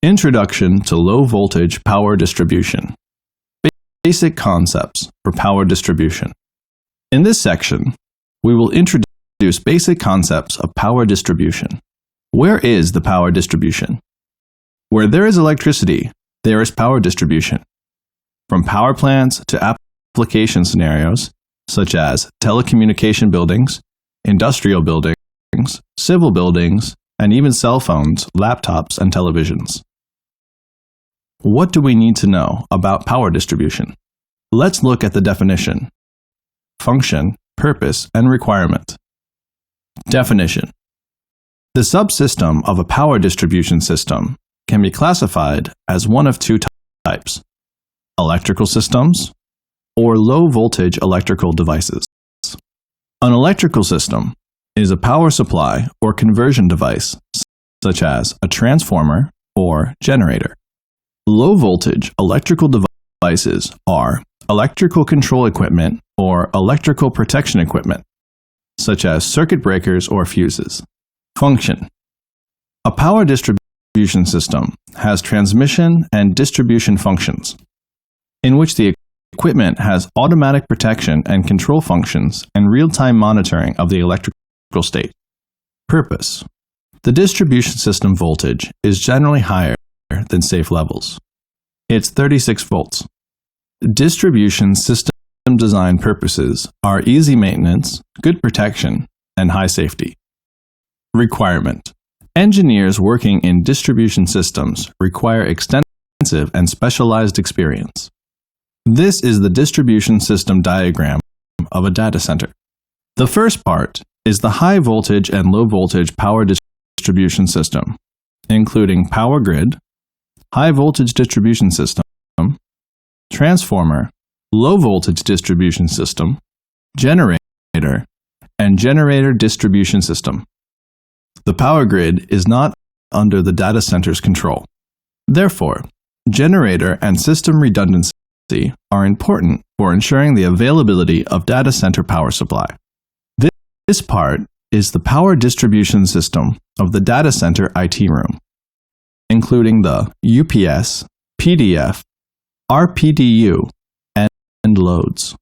Introduction to Low Voltage Power Distribution. Basic concepts for power distribution. In this section, we will introduce basic concepts of power distribution. Where is the power distribution? Where there is electricity, there is power distribution. From power plants to application scenarios, such as telecommunication buildings, industrial buildings, civil buildings, and even cell phones, laptops, and televisions. What do we need to know about power distribution? Let's look at the definition. Function, purpose, and requirement. Definition. The subsystem of a power distribution system can be classified as one of two types: electrical systems or low-voltage electrical devices. An electrical system is a power supply or conversion device, such as a transformer or generator. Low-voltage electrical devices are electrical control equipment or electrical protection equipment, such as circuit breakers or fuses. Function. A power distribution system has transmission and distribution functions, in which the equipment has automatic protection and control functions and real-time monitoring of the electrical state. Purpose. The distribution system voltage is generally higher than safe levels. It's 36 volts. Distribution system design purposes are easy maintenance, good protection, and high safety. Requirement. Engineers working in distribution systems require extensive and specialized experience. This is the distribution system diagram of a data center. The first part is the high voltage and low voltage power distribution system, including power grid, high voltage distribution system, transformer, low voltage distribution system, generator, and generator distribution system. The power grid is not under the data center's control. Therefore, generator and system redundancy are important for ensuring the availability of data center power supply. This part is the power distribution system of the data center IT room, including the UPS, PDF, RPDU, and loads.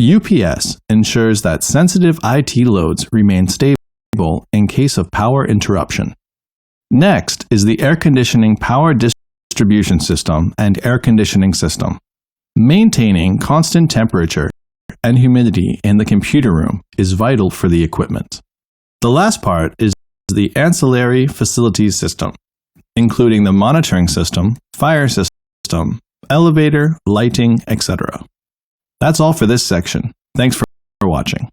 UPS ensures that sensitive IT loads remain stable in case of power interruption. Next is the air conditioning power distribution system and air conditioning system. Maintaining constant temperature and humidity in the computer room is vital for the equipment. The last part is the ancillary facilities system, including the monitoring system, fire system, elevator, lighting, etc. That's all for this section. Thanks for watching.